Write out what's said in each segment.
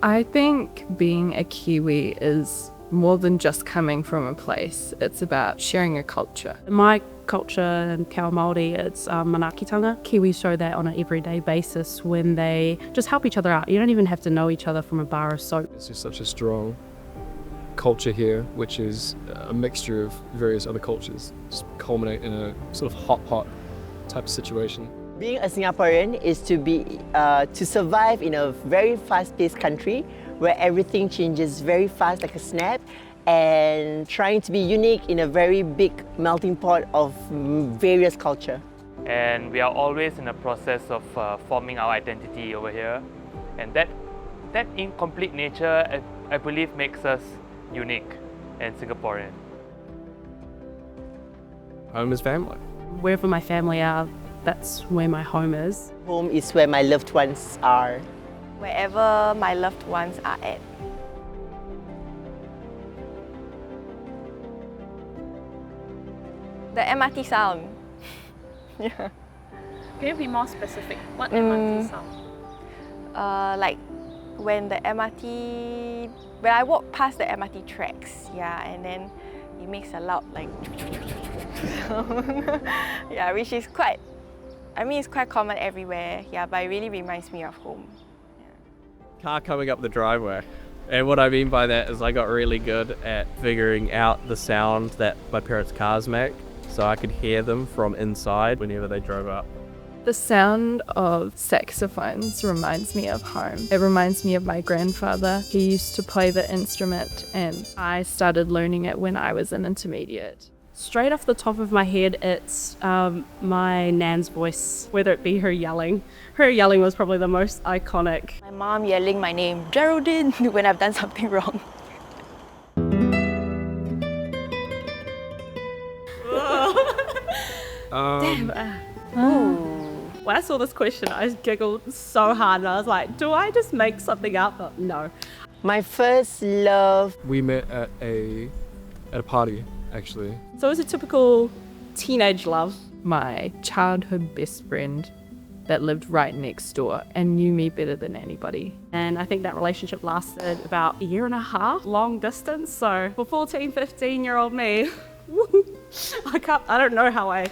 I think being a Kiwi is more than just coming from a place. It's about sharing a culture. In my culture in Kao Māori, it's manaakitanga. Kiwis show that on an everyday basis when they just help each other out. You don't even have to know each other from a bar of soap. It's just such a strong culture here, which is a mixture of various other cultures, just culminate in a sort of hot type of situation. Being a Singaporean is to survive in a very fast-paced country where everything changes very fast like a snap, and trying to be unique in a very big melting pot of various culture. And we are always in the process of forming our identity over here, and that incomplete nature, I believe, makes us unique and Singaporean. Home is family. Wherever my family are, that's where my home is. Home is where my loved ones are. Wherever my loved ones are at. The MRT sound. Yeah. Can you be more specific? What MRT sound? Like when the when I walk past the MRT tracks, yeah, and then it makes a loud like sound. Yeah, which is quite, it's quite common everywhere, yeah, but it really reminds me of home. Yeah. Car coming up the driveway. And what I mean by that is I got really good at figuring out the sound that my parents' cars make, so I could hear them from inside whenever they drove up. The sound of saxophones reminds me of home. It reminds me of my grandfather. He used to play the instrument and I started learning it when I was an intermediate. Straight off the top of my head, it's my nan's voice, whether it be her yelling. Her yelling was probably the most iconic. My mom yelling my name, Geraldine, when I've done something wrong. When I saw this question, I giggled so hard and I was like, do I just make something up? But no. My first love. We met at a party, actually. So it was a typical teenage love. My childhood best friend that lived right next door and knew me better than anybody. And I think that relationship lasted about a year and a half, long distance. So for 14, 15-year-old me, I don't know how I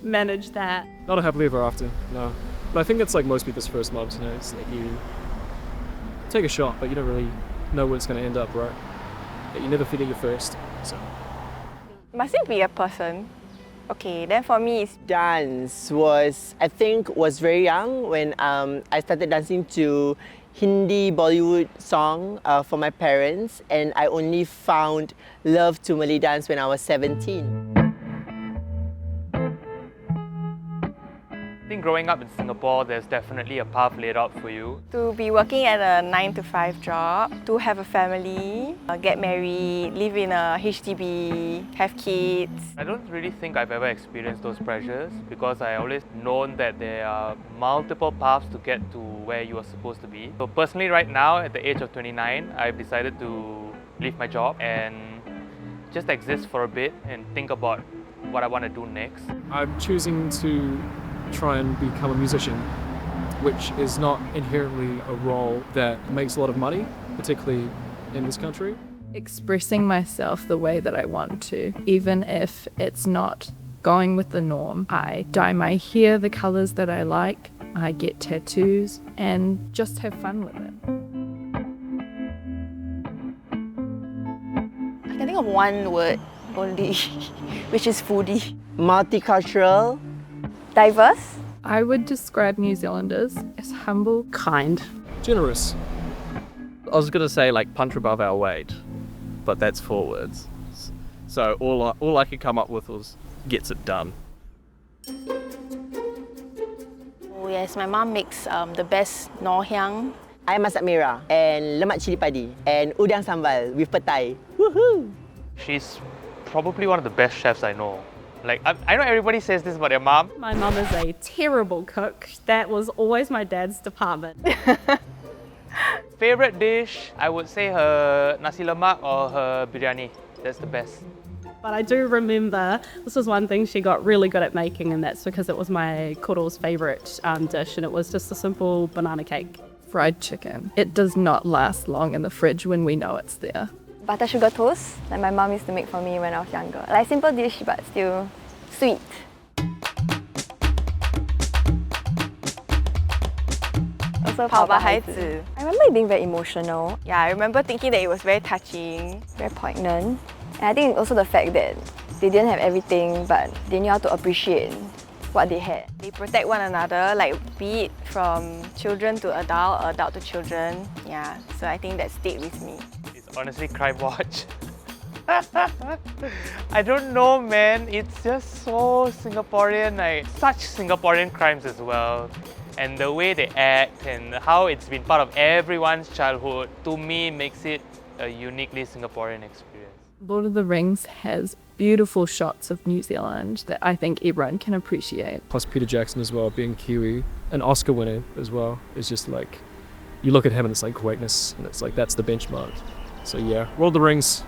managed that. Not a happily ever after, no. But I think it's like most people's first loves, you know, it's like you take a shot, but you don't really know where it's going to end up, right? You never figure your first, so. Must it be a person? Okay, then for me it's Dance was very young when I started dancing to Hindi Bollywood song for my parents, and I only found love to Malay dance when I was 17. I think growing up in Singapore, there's definitely a path laid out for you. to be working at a 9-to-5 job, to have a family, get married, live in a HDB, have kids. I don't really think I've ever experienced those pressures because I always known that there are multiple paths to get to where you are supposed to be. So personally right now, at the age of 29, I've decided to leave my job and just exist for a bit and think about what I want to do next. I'm choosing to try and become a musician, which is not inherently a role that makes a lot of money, particularly in this country. Expressing myself the way that I want to, even if it's not going with the norm. I dye my hair the colors that I like, I get tattoos, and just have fun with it. I can think of one word only, which is foodie. Multicultural. Diverse. I would describe New Zealanders as humble, Kind. Generous. I was going to say like punch above our weight, but that's 4 words. So all I could come up with was gets it done. Oh yes, my mom makes the best ngoh hiang. Ayam masak merah and lemak cili padi and udang sambal with petai. Woohoo! She's probably one of the best chefs I know. Like, I know everybody says this about their mom. My mum is a terrible cook. That was always my dad's department. Favorite dish, I would say her nasi lemak or her biryani. That's the best. But I do remember this was one thing she got really good at making, and that's because it was my koro's favourite dish, and it was just a simple banana cake. Fried chicken. It does not last long in the fridge when we know it's there. Butter sugar toast, like my mum used to make for me when I was younger. Like simple dish, but still sweet. Also 跑吧孩子. I remember it being very emotional. Yeah, I remember thinking that it was very touching, very poignant. And I think also the fact that they didn't have everything, but they knew how to appreciate what they had. They protect one another, like be it from children to adult, adult to children. Yeah, so I think that stayed with me. It's honestly crime watch. I don't know, man. It's just so Singaporean, like such Singaporean crimes as well. And the way they act and how it's been part of everyone's childhood, to me, makes it a uniquely Singaporean experience. Lord of the Rings has beautiful shots of New Zealand that I think everyone can appreciate. Plus Peter Jackson as well, being Kiwi, an Oscar winner as well, is just like, you look at him and it's like greatness, and it's like that's the benchmark. So yeah, Lord of the Rings,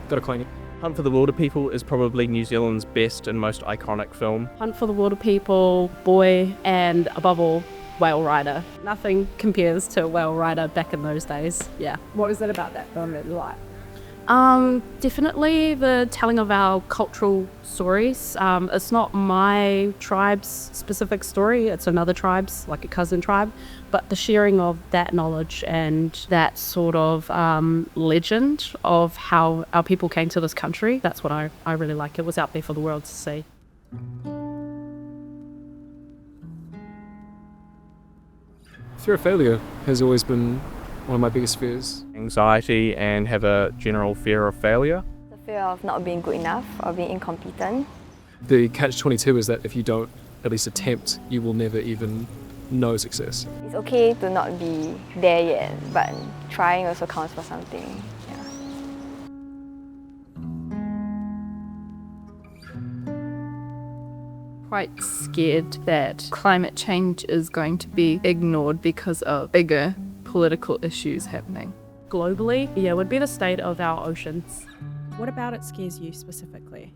gotta claim it. Hunt for the Wilder People is probably New Zealand's best and most iconic film. Hunt for the Water People, Boy, and above all, Whale Rider. Nothing compares to Whale Rider back in those days. Yeah. What was it about that film that you liked? Definitely the telling of our cultural stories. It's not my tribe's specific story, it's another tribe's, like a cousin tribe, but the sharing of that knowledge and that sort of legend of how our people came to this country, that's what I really like. It was out there for the world to see. Fear of failure has always been one of my biggest fears. Anxiety and have a general fear of failure. The fear of not being good enough or being incompetent. The catch-22 is that if you don't at least attempt, you will never even know success. It's okay to not be there yet, but trying also counts for something. Yeah. Quite scared that climate change is going to be ignored because of bigger political issues happening. Globally, yeah, would be the state of our oceans. What about it scares you specifically?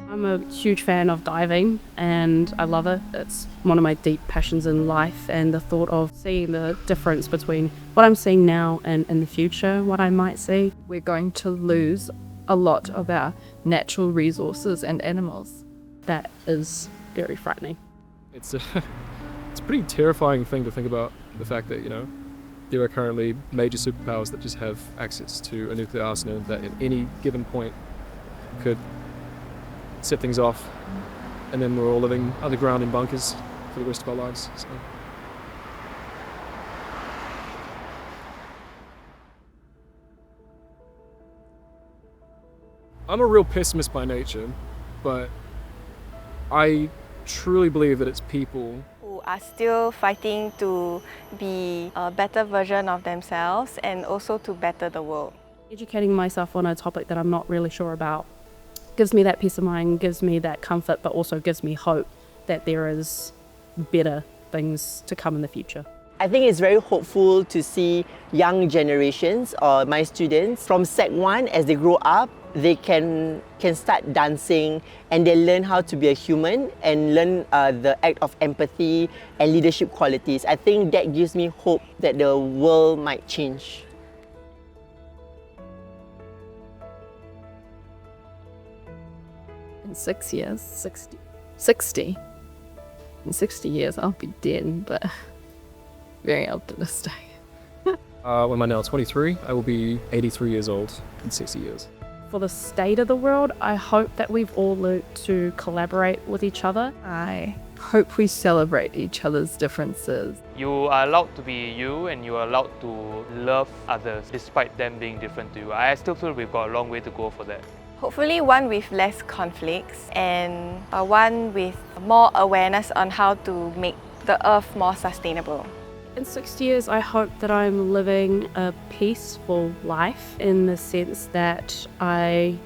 I'm a huge fan of diving and I love it. It's one of my deep passions in life, and the thought of seeing the difference between what I'm seeing now and in the future, what I might see. We're going to lose a lot of our natural resources and animals. That is very frightening. It's a pretty terrifying thing to think about, the fact that, you know, there are currently major superpowers that just have access to a nuclear arsenal that at any given point could set things off, and then we're all living underground in bunkers for the rest of our lives. So. I'm a real pessimist by nature, but I truly believe that it's people Who are still fighting to be a better version of themselves and also to better the world. Educating myself on a topic that I'm not really sure about gives me that peace of mind, gives me that comfort, but also gives me hope that there is better things to come in the future. I think it's very hopeful to see young generations or my students from Sec 1, as they grow up, they can start dancing and they learn how to be a human and learn the act of empathy and leadership qualities. I think that gives me hope that the world might change. In 6 years, 60. In 60 years, I'll be dead, but very optimistic. When I'm now 23, I will be 83 years old in 60 years. For the state of the world, I hope that we've all learned to collaborate with each other. I hope we celebrate each other's differences. You are allowed to be you, and you are allowed to love others despite them being different to you. I still feel we've got a long way to go for that. Hopefully one with less conflicts and one with more awareness on how to make the earth more sustainable. In 60 years, I hope that I'm living a peaceful life in the sense that I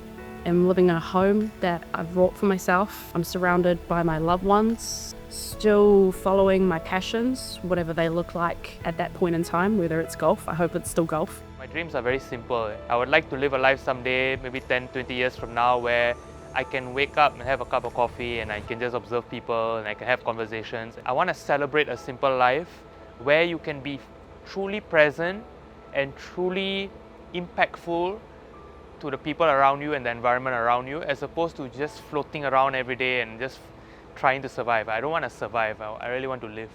am living in a home that I've wrought for myself. I'm surrounded by my loved ones, still following my passions, whatever they look like at that point in time, whether it's golf. I hope it's still golf. My dreams are very simple. I would like to live a life someday, maybe 10, 20 years from now, where I can wake up and have a cup of coffee and I can just observe people and I can have conversations. I want to celebrate a simple life where you can be truly present and truly impactful to the people around you and the environment around you, as opposed to just floating around every day and just trying to survive. I don't want to survive, I really want to live.